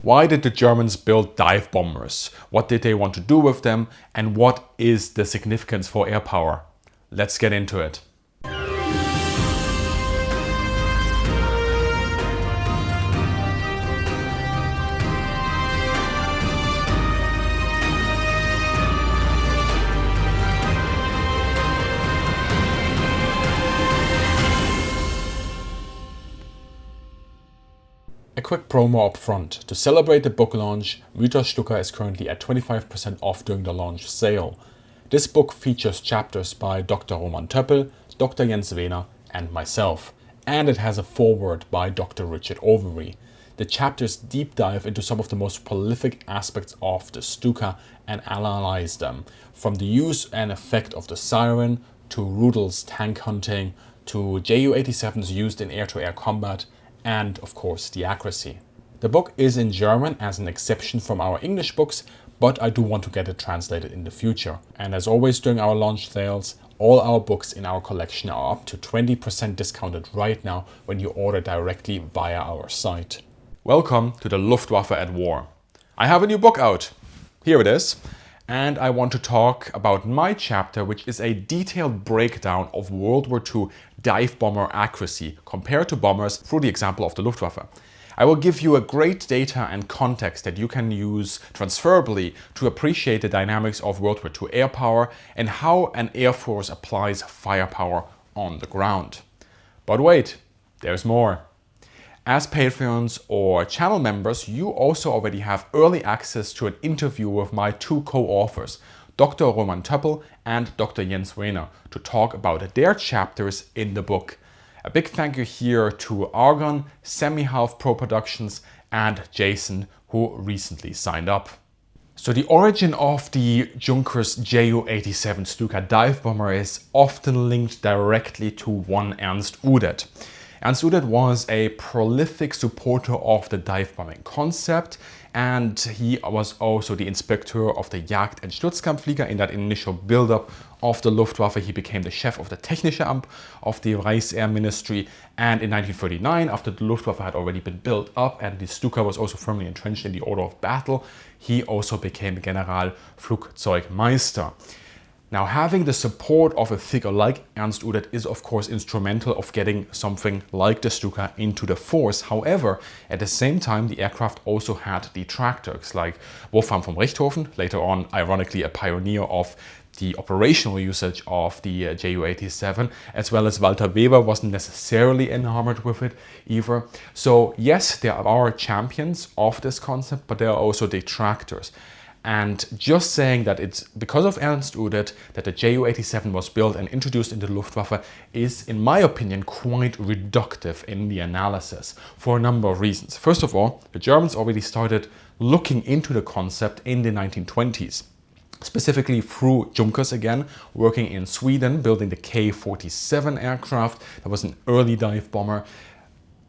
Why did the Germans build dive bombers? What did they want to do with them? And what is the significance for air power? Let's get into it. A quick promo up front. To celebrate the book launch, Mythos Stuka is currently at 25% off during the launch sale. This book features chapters by Dr. Töppel, Dr. Wehner, and myself. And it has a foreword by Dr. Richard Overy. The chapters deep dive into some of the most prolific aspects of the Stuka and analyze them, from the use and effect of the siren, to Rudel's tank hunting, to Ju-87s used in air-to-air combat, and of course the accuracy. The book is in German as an exception from our English books, but I do want to get it translated in the future. And as always during our launch sales, all our books in our collection are up to 20% discounted right now when you order directly via our site. Welcome to the Luftwaffe at War. I have a new book out. Here it is. And I want to talk about my chapter, which is a detailed breakdown of World War II dive bomber accuracy compared to bombers through the example of the Luftwaffe. I will give you a great data and context that you can use transferably to appreciate the dynamics of World War II air power and how an air force applies firepower on the ground. But wait, there's more. As Patreons or channel members, you also already have early access to an interview with my two co-authors, Dr. Töppel and Dr. Wehner, to talk about their chapters in the book. A big thank you here to Argon, Semi-Half Pro Productions and Jason, who recently signed up. So the origin of the Junkers Ju-87 Stuka dive bomber is often linked directly to one Ernst Udet. Ernst Udet was a prolific supporter of the dive bombing concept, and he was also the inspector of the Jagd- and Sturzkampfflieger in that initial build-up of the Luftwaffe. He became the chef of the Technische Amt of the Reichsair Ministry, and in 1939, after the Luftwaffe had already been built up and the Stuka was also firmly entrenched in the order of battle, he also became Generalflugzeugmeister. Now, having the support of a figure like Ernst Udet is of course instrumental of getting something like the Stuka into the force. However, at the same time, the aircraft also had detractors like Wolfram von Richthofen, later on ironically a pioneer of the operational usage of the Ju-87, as well as Walter Weber wasn't necessarily enamored with it either. So yes, there are champions of this concept, but there are also detractors. And just saying that it's because of Ernst Udet that the Ju-87 was built and introduced into the Luftwaffe is, in my opinion, quite reductive in the analysis for a number of reasons. First of all, the Germans already started looking into the concept in the 1920s. Specifically through Junkers again, working in Sweden, building the K-47 aircraft. That was an early dive bomber.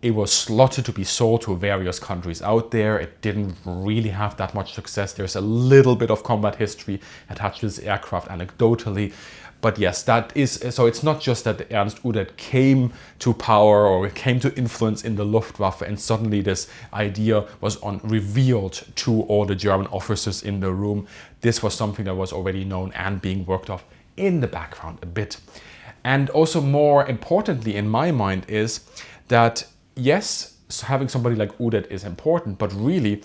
It was slotted to be sold to various countries out there. It didn't really have that much success. There's a little bit of combat history attached to this aircraft anecdotally. But yes, that is, so it's not just that Ernst Udet came to power or came to influence in the Luftwaffe and suddenly this idea was revealed to all the German officers in the room. This was something that was already known and being worked off in the background a bit. And also more importantly in my mind is that yes, having somebody like Udet is important, but really,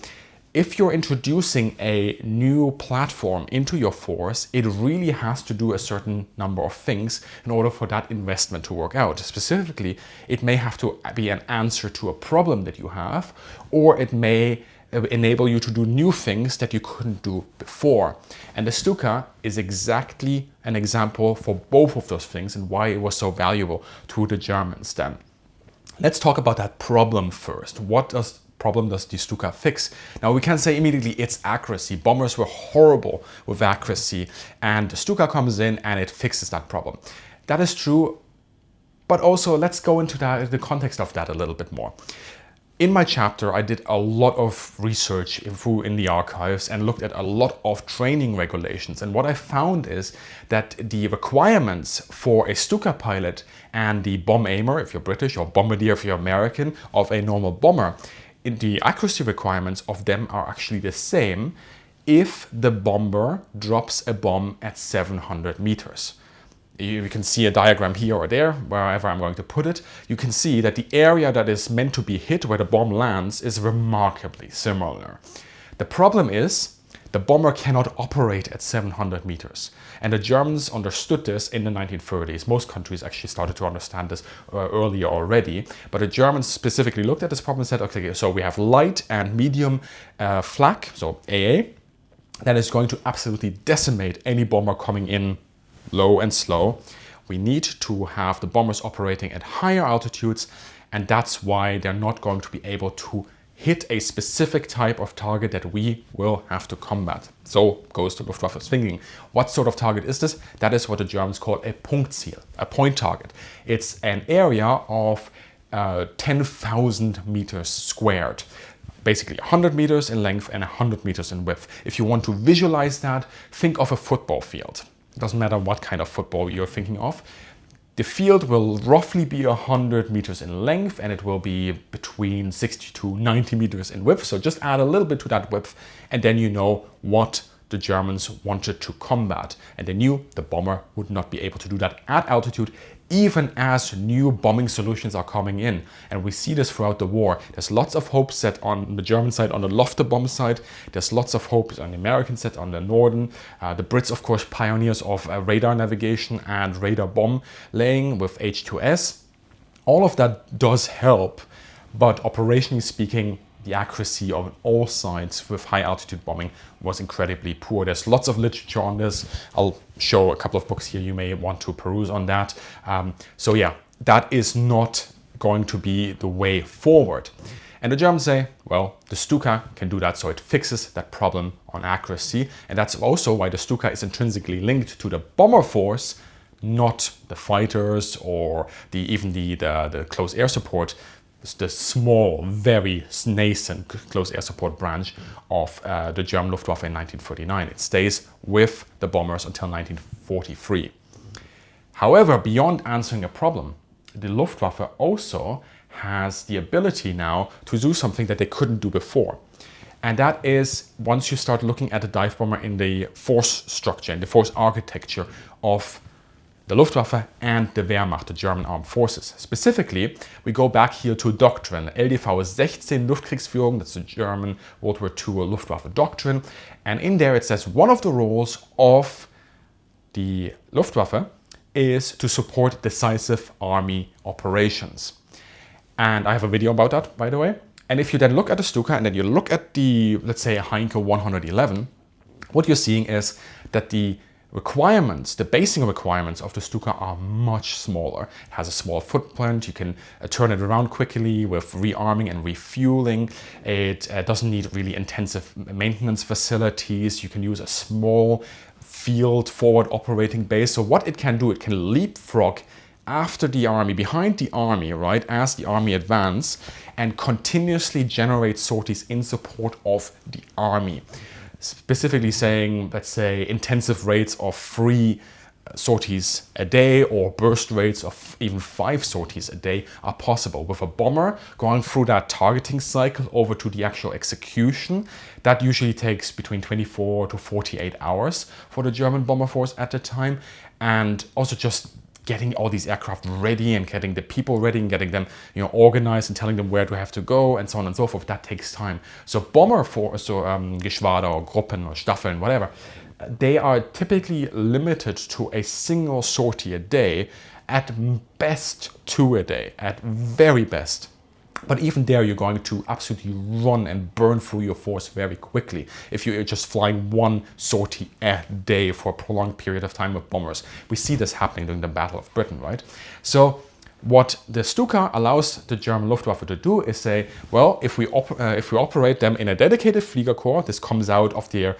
if you're introducing a new platform into your force, it really has to do a certain number of things in order for that investment to work out. Specifically, it may have to be an answer to a problem that you have, or it may enable you to do new things that you couldn't do before. And the Stuka is exactly an example for both of those things and why it was so valuable to the Germans then. Let's talk about that problem first. What problem does the Stuka fix? Now we can say immediately it's accuracy. Bombers were horrible with accuracy, and the Stuka comes in and it fixes that problem. That is true, but also let's go into the context of that a little bit more. In my chapter, I did a lot of research in the archives and looked at a lot of training regulations. And what I found is that the requirements for a Stuka pilot and the bomb aimer, if you're British, or bombardier if you're American, of a normal bomber, the accuracy requirements of them are actually the same if the bomber drops a bomb at 700 meters. You can see a diagram here or there, wherever I'm going to put it. You can see that the area that is meant to be hit where the bomb lands is remarkably similar. The problem is the bomber cannot operate at 700 meters. And the Germans understood this in the 1930s. Most countries actually started to understand this earlier already. But the Germans specifically looked at this problem and said, okay, so we have light and medium flak, so AA, that is going to absolutely decimate any bomber coming in low and slow. We need to have the bombers operating at higher altitudes, and that's why they're not going to be able to hit a specific type of target that we will have to combat. So goes to Luftwaffe's thinking. What sort of target is this? That is what the Germans call a Punktziel, a point target. It's an area of 10,000 meters squared. Basically 100 meters in length and 100 meters in width. If you want to visualize that, think of a football field. It doesn't matter what kind of football you're thinking of. The field will roughly be 100 meters in length, and it will be between 60 to 90 meters in width. So just add a little bit to that width, and then you know what the Germans wanted to combat. And they knew the bomber would not be able to do that at altitude, even as new bombing solutions are coming in. And we see this throughout the war. There's lots of hope set on the German side, on the Luft bomb side. There's lots of hope on the American side, on the Norden. The Brits, of course, pioneers of radar navigation and radar bomb laying with H2S. All of that does help, but operationally speaking, the accuracy on all sides with high altitude bombing was incredibly poor. There's lots of literature on this. I'll show a couple of books here you may want to peruse on that. So yeah, that is not going to be the way forward. And the Germans say, well, the Stuka can do that, so it fixes that problem on accuracy. And that's also why the Stuka is intrinsically linked to the bomber force, not the fighters or even the close air support. The small, very nascent close air support branch of the German Luftwaffe in 1939. It stays with the bombers until 1943. However, beyond answering a problem, the Luftwaffe also has the ability now to do something that they couldn't do before. And that is, once you start looking at the dive bomber in the force structure, in the force architecture of the Luftwaffe and the Wehrmacht, the German armed forces. Specifically, we go back here to doctrine, LDV 16 Luftkriegsführung, that's the German World War II Luftwaffe doctrine. And in there it says one of the roles of the Luftwaffe is to support decisive army operations. And I have a video about that, by the way. And if you then look at the Stuka and then you look at the, let's say, Heinkel 111, what you're seeing is that the requirements, the basing requirements of the Stuka are much smaller. It has a small footprint. You can turn it around quickly with rearming and refueling. It doesn't need really intensive maintenance facilities. You can use a small field forward operating base. So what it can do, it can leapfrog after the army, behind the army, right, as the army advance, and continuously generate sorties in support of the army. Specifically saying, let's say, intensive rates of 3 sorties a day or burst rates of even 5 sorties a day are possible. With a bomber going through that targeting cycle over to the actual execution, that usually takes between 24 to 48 hours for the German bomber force at the time. And also just getting all these aircraft ready and getting the people ready and getting them, organized and telling them where to have to go and so on and so forth, that takes time. So bomber force, so Geschwader or Gruppen or Staffeln, whatever, they are typically limited to a single sortie a day, at best 2 a day, at very best. But even there, you're going to absolutely run and burn through your force very quickly if you're just flying 1 sortie a day for a prolonged period of time with bombers. We see this happening during the Battle of Britain, right? So what the Stuka allows the German Luftwaffe to do is say, well, if we operate them in a dedicated Fliegerkorps, this comes out of their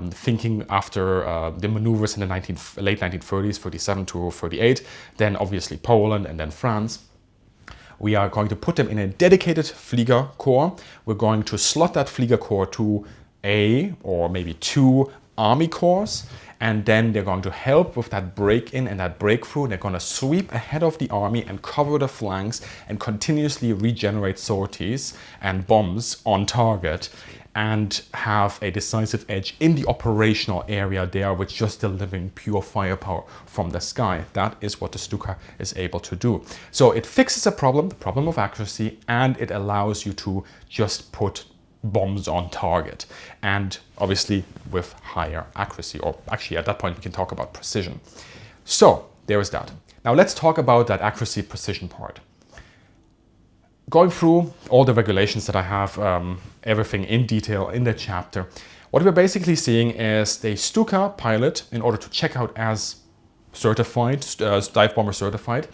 thinking after the maneuvers in the late 1930s, 37 to 38, then obviously Poland and then France. We are going to put them in a dedicated Fliegerkorps. We're going to slot that Fliegerkorps to a or maybe 2 army corps, and then they're going to help with that break-in and that breakthrough. They're going to sweep ahead of the army and cover the flanks and continuously regenerate sorties and bombs on target and have a decisive edge in the operational area there with just delivering pure firepower from the sky. That is what the Stuka is able to do. So it fixes a problem, the problem of accuracy, and it allows you to just put bombs on target, and obviously with higher accuracy, or actually at that point we can talk about precision. So there is that. Now let's talk about that accuracy precision part. Going through all the regulations that I have, everything in detail in the chapter, what we're basically seeing is the Stuka pilot, in order to check out as certified, dive bomber certified,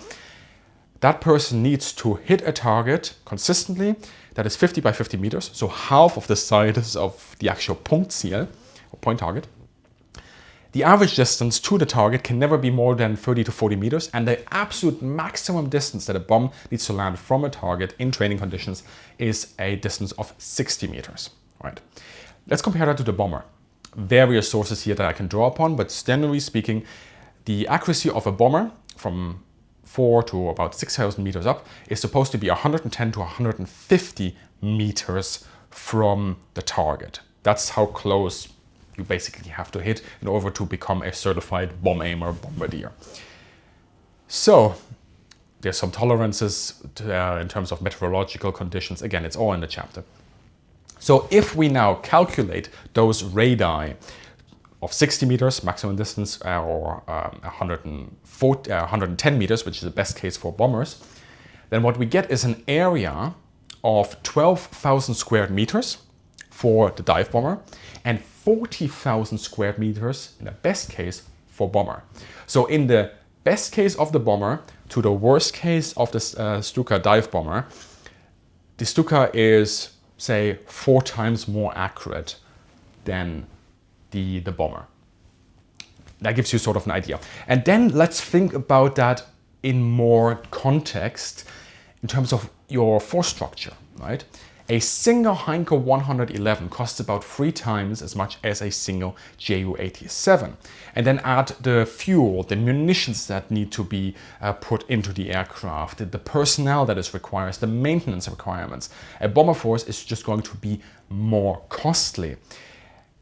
that person needs to hit a target consistently that is 50 by 50 meters, so half of the size of the actual Punktziel, or point target. The average distance to the target can never be more than 30 to 40 meters, and the absolute maximum distance that a bomb needs to land from a target in training conditions is a distance of 60 meters. Right? Let's compare that to the bomber. Various sources here that I can draw upon, but generally speaking, the accuracy of a bomber from 4 to about 6,000 meters up is supposed to be 110 to 150 meters from the target. That's how close you basically have to hit in order to become a certified bomb aimer bombardier. So there's some tolerances in terms of meteorological conditions. Again, it's all in the chapter. So if we now calculate those radii of 60 meters maximum distance, or 110 meters, which is the best case for bombers, then what we get is an area of 12,000 square meters for the dive bomber and 40,000 square meters in the best case for bomber. So in the best case of the bomber to the worst case of the Stuka dive bomber, the Stuka is, say, 4 times more accurate than the bomber. That gives you sort of an idea. And then let's think about that in more context in terms of your force structure, right? A single Heinkel 111 costs about 3 times as much as a single Ju-87. And then add the fuel, the munitions that need to be put into the aircraft, the personnel that is required, the maintenance requirements. A bomber force is just going to be more costly.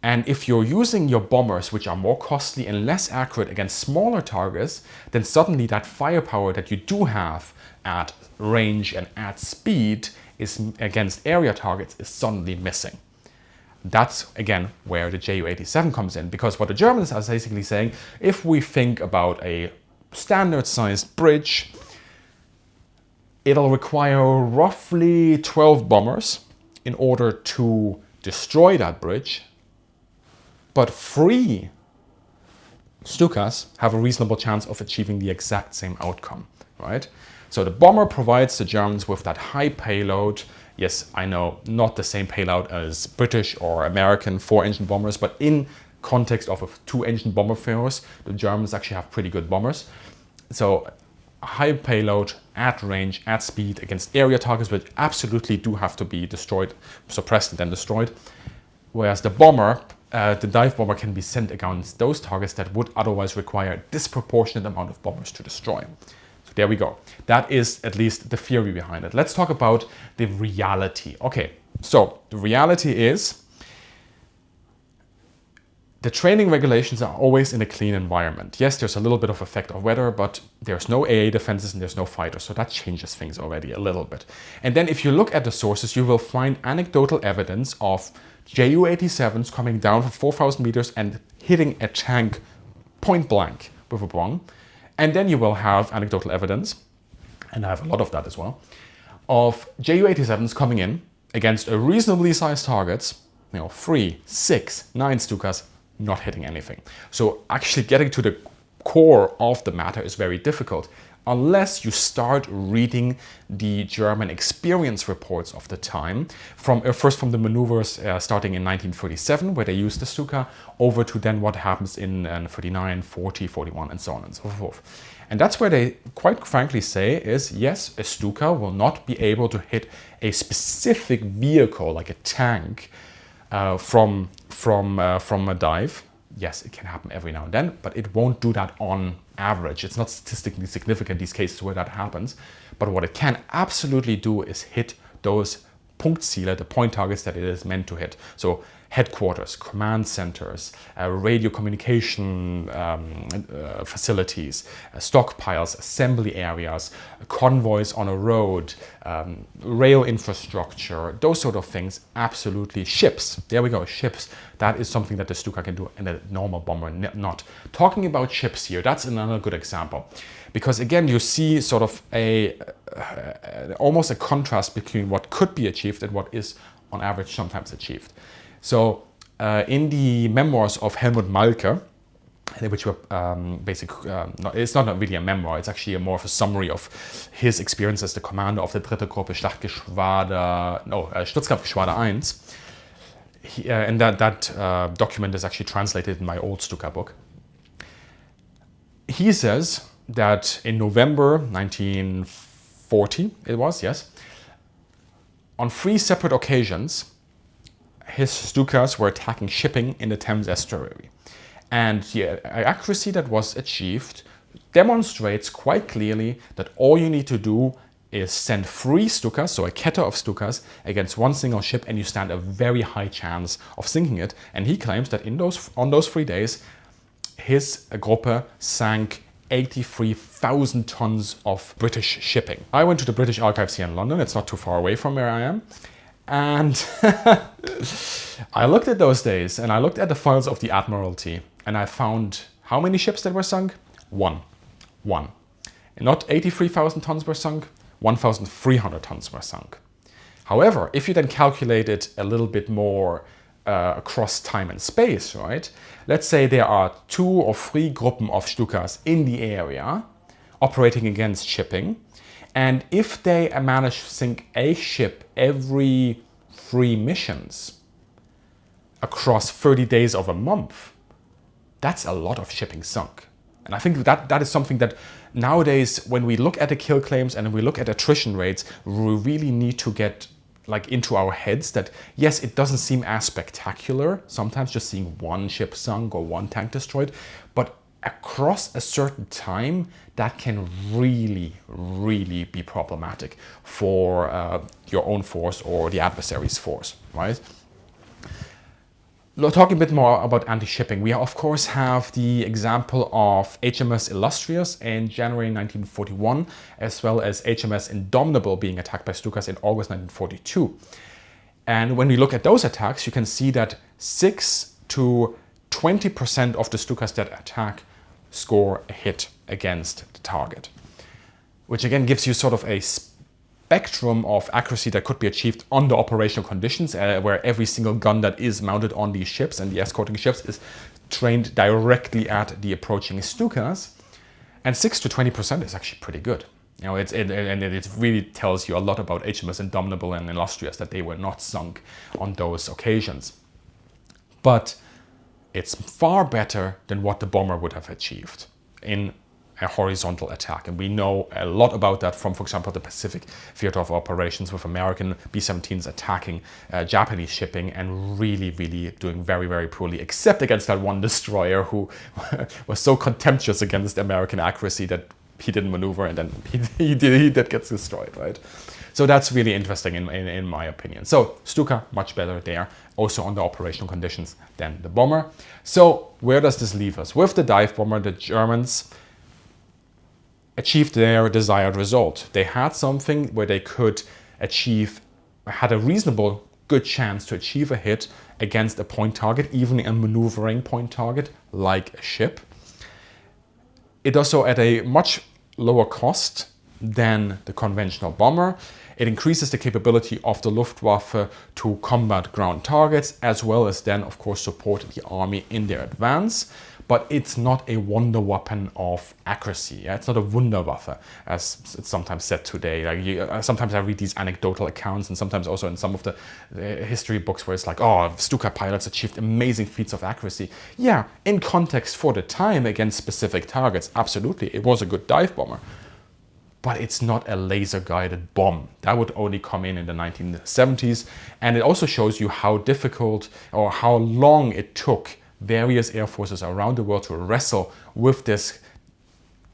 And if you're using your bombers, which are more costly and less accurate against smaller targets, then suddenly that firepower that you do have at range and at speed is against area targets is suddenly missing. That's again where the Ju-87 comes in, because what the Germans are basically saying, if we think about a standard sized bridge, it'll require roughly 12 bombers in order to destroy that bridge. But 3 Stukas have a reasonable chance of achieving the exact same outcome, right? So the bomber provides the Germans with that high payload. Yes, I know, not the same payload as British or American 4-engine bombers, but in context of a 2-engine bomber force, the Germans actually have pretty good bombers. So high payload at range, at speed against area targets, which absolutely do have to be destroyed, suppressed and then destroyed. Whereas the bomber, the dive bomber, can be sent against those targets that would otherwise require a disproportionate amount of bombers to destroy. So there we go. That is at least the theory behind it. Let's talk about the reality. Okay, so the reality is the training regulations are always in a clean environment. Yes, there's a little bit of effect of weather, but there's no AA defenses and there's no fighters, so that changes things already a little bit. And then if you look at the sources, you will find anecdotal evidence of Ju-87s coming down from 4,000 meters and hitting a tank point blank with a bomb. And then you will have anecdotal evidence, and I have a lot of that as well, of Ju-87s coming in against a reasonably sized targets, 3, 6, 9 Stukas, not hitting anything. So actually getting to the core of the matter is very difficult unless you start reading the German experience reports of the time, first from the maneuvers starting in 1937, where they used the Stuka, over to then what happens in 39, 40, 41, and so on and so forth. And that's where they quite frankly say is, yes, a Stuka will not be able to hit a specific vehicle like a tank from a dive, Yes, it can happen every now and then, but it won't do that on average. It's not statistically significant, these cases where that happens. But what it can absolutely do is hit those Punktziele, the point targets that it is meant to hit. So headquarters, command centers, radio communication facilities, stockpiles, assembly areas, convoys on a road, rail infrastructure, those sort of things, absolutely. Ships, there we go, ships. That is something that the Stuka can do and a normal bomber not. Talking about ships here, that's another good example. Because again, you see sort of almost a contrast between what could be achieved and what is on average sometimes achieved. So in the memoirs of Helmut Malke, which were it's not really a memoir, it's actually more of a summary of his experience as the commander of the dritte Gruppe Stutzkampfgeschwader 1. And that document is actually translated in my old Stuka book. He says that in November 1940, it was, yes, on 3 separate occasions, his Stukas were attacking shipping in the Thames estuary. And the accuracy that was achieved demonstrates quite clearly that all you need to do is send 3 Stukas, so a kette of Stukas, against one single ship, and you stand a very high chance of sinking it. And he claims that on those 3 days, his Gruppe sank 83,000 tons of British shipping. I went to the British Archives here in London. It's not too far away from where I am. And I looked at those days and I looked at the files of the Admiralty and I found how many ships that were sunk? One. And not 83,000 tons were sunk, 1,300 tons were sunk. However, if you then calculate it a little bit more across time and space, right? Let's say there are 2 or 3 Gruppen of Stukas in the area operating against shipping. And if they manage to sink a ship every 3 missions across 30 days of a month, that's a lot of shipping sunk. And I think that is something that nowadays, when we look at the kill claims and we look at attrition rates, we really need to get into our heads that, yes, it doesn't seem as spectacular, sometimes just seeing 1 ship sunk or 1 tank destroyed, but across a certain time, that can really, really be problematic for your own force or the adversary's force, right? Talking a bit more about anti-shipping, we of course have the example of HMS Illustrious in January 1941, as well as HMS Indomitable being attacked by Stukas in August 1942. And when we look at those attacks, you can see that 6 to 20% of the Stukas that attack score a hit against the target, which again gives you sort of a spectrum of accuracy that could be achieved under operational conditions, where every single gun that is mounted on these ships and the escorting ships is trained directly at the approaching Stukas. And 6 to 20% is actually pretty good. You know, it really tells you a lot about HMS Indomitable and Illustrious, that they were not sunk on those occasions. But it's far better than what the bomber would have achieved in a horizontal attack. And we know a lot about that from, for example, the Pacific Theater of Operations, with American B-17s attacking Japanese shipping and really, really doing very, very poorly, except against that one destroyer who was so contemptuous against American accuracy that he didn't maneuver, and then he did get destroyed, right? So that's really interesting in my opinion. So Stuka, much better there, also under operational conditions than the bomber. So where does this leave us? With the dive bomber, the Germans achieved their desired result. They had something where they had a reasonable good chance to achieve a hit against a point target, even a maneuvering point target like a ship. It also at a much lower cost than the conventional bomber. It increases the capability of the Luftwaffe to combat ground targets, as well as then, of course, support the army in their advance. But it's not a wonder weapon of accuracy. Yeah? It's not a Wunderwaffe, as it's sometimes said today. Sometimes I read these anecdotal accounts, and sometimes also in some of the history books where it's like, oh, Stuka pilots achieved amazing feats of accuracy. Yeah, in context for the time against specific targets, absolutely, it was a good dive bomber. But it's not a laser-guided bomb. That would only come in the 1970s. And it also shows you how difficult or how long it took various air forces around the world to wrestle with this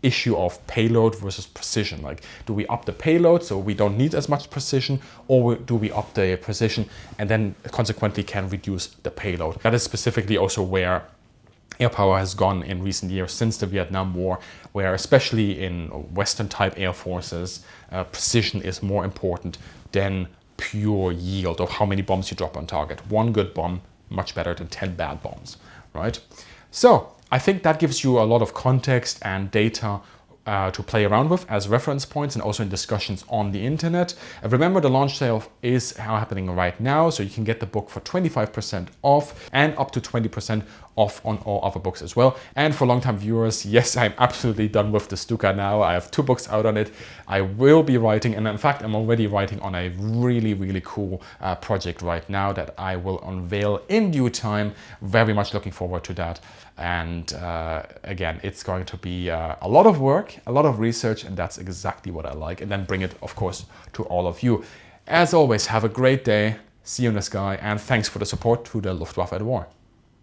issue of payload versus precision. Like, do we up the payload so we don't need as much precision, or do we up the precision and then consequently can reduce the payload? That is specifically also where air power has gone in recent years since the Vietnam War, where especially in Western type air forces, precision is more important than pure yield of how many bombs you drop on target. One good bomb, much better than 10 bad bombs, right? So I think that gives you a lot of context and data to play around with as reference points and also in discussions on the internet. Remember, the launch sale is happening right now, so you can get the book for 25% off and up to 20% off on all other books as well. And for long-time viewers, yes, I'm absolutely done with the Stuka now. I have 2 books out on it. I will be writing, and in fact, I'm already writing on a really, really cool project right now that I will unveil in due time. Very much looking forward to that. And again, it's going to be a lot of work, a lot of research, and that's exactly what I like. And then bring it, of course, to all of you. As always, have a great day. See you in the sky, and thanks for the support to the Luftwaffe at War.